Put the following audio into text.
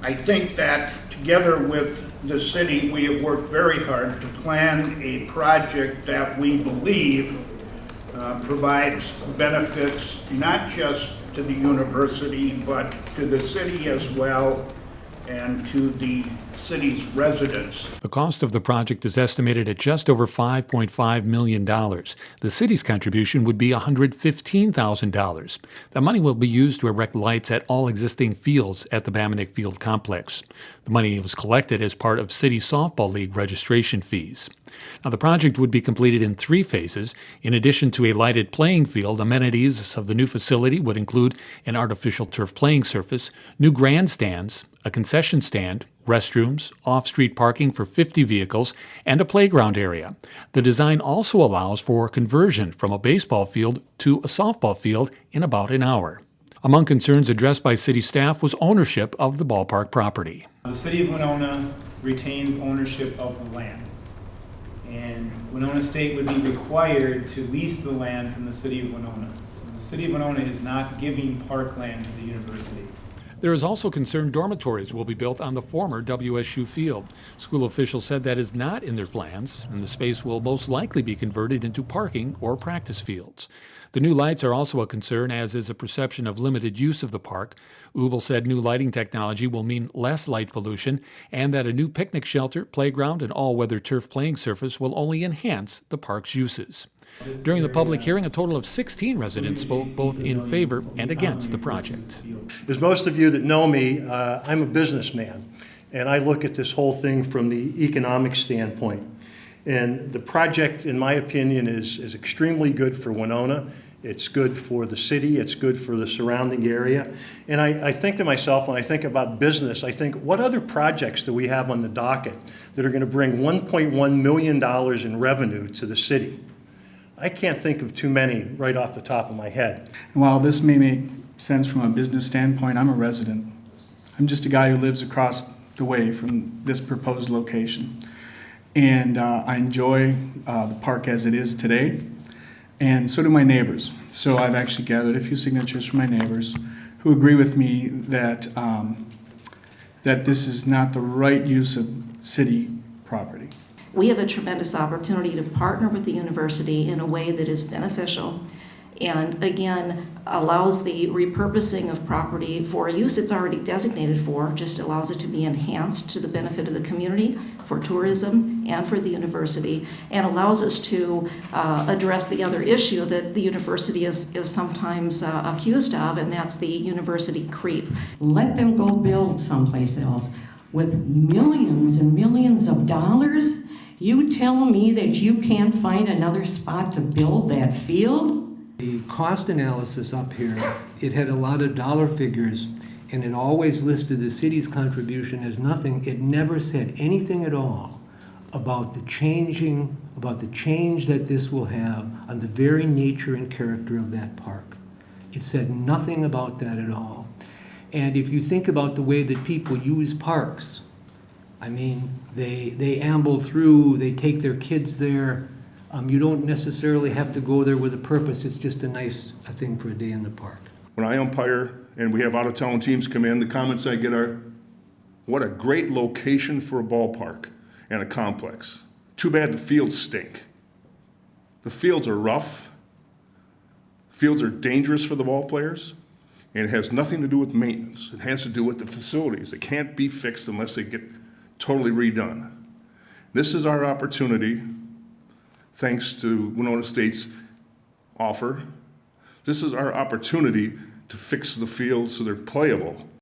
I think that together with the city, we have worked very hard to plan a project that we believe provides benefits not just to the university, but to the city as well, and to the city's residents. The cost of the project is estimated at just over $5.5 million. The city's contribution would be $115,000. The money will be used to erect lights at all existing fields at the Bambenek Field complex. The money was collected as part of City Softball League registration fees. Now, the project would be completed in 3 phases. In addition to a lighted playing field, amenities of the new facility would include an artificial turf playing surface, new grandstands, a concession stand, restrooms, off-street parking for 50 vehicles, and a playground area. The design also allows for conversion from a baseball field to a softball field in about an hour. Among concerns addressed by city staff was ownership of the ballpark property. The city of Winona retains ownership of the land, and Winona State would be required to lease the land from the city of Winona. So the city of Winona is not giving parkland to the university. There is also concern dormitories will be built on the former WSU field. School officials said that is not in their plans, and the space will most likely be converted into parking or practice fields. The new lights are also a concern, as is a perception of limited use of the park. Ubel said new lighting technology will mean less light pollution, and that a new picnic shelter, playground, and all-weather turf playing surface will only enhance the park's uses. During the public hearing, a total of 16 residents spoke both in favor and against the project. As most of you that know me, I'm a businessman, and I look at this whole thing from the economic standpoint. And the project, in my opinion, is extremely good for Winona. It's good for the city. It's good for the surrounding area. And I think to myself, when I think about business, I think, what other projects do we have on the docket that are going to bring $1.1 million in revenue to the city? I can't think of too many right off the top of my head. While this may make sense from a business standpoint, I'm a resident. I'm just a guy who lives across the way from this proposed location. And I enjoy the park as it is today, and so do my neighbors. So I've actually gathered a few signatures from my neighbors who agree with me that, that this is not the right use of city property. We have a tremendous opportunity to partner with the university in a way that is beneficial and, again, allows the repurposing of property for a use it's already designated for, just allows it to be enhanced to the benefit of the community, for tourism, and for the university, and allows us to address the other issue that the university is sometimes accused of, and that's the university creep. Let them go build someplace else with millions and millions of dollars. You tell me that you can't find another spot to build that field? The cost analysis up here, it had a lot of dollar figures, and it always listed the city's contribution as nothing. It never said anything at all about the change that this will have on the very nature and character of that park. It said nothing about that at all. And if you think about the way that people use parks, I mean, they amble through, they take their kids there. You don't necessarily have to go there with a purpose. It's just a nice thing for a day in the park. When I umpire and we have out-of-town teams come in, the comments I get are, what a great location for a ballpark and a complex. Too bad the fields stink. The fields are rough. Fields are dangerous for the ball players. And it has nothing to do with maintenance. It has to do with the facilities. It can't be fixed unless they get totally redone. This is our opportunity, thanks to Winona State's offer. This is our opportunity to fix the fields so they're playable.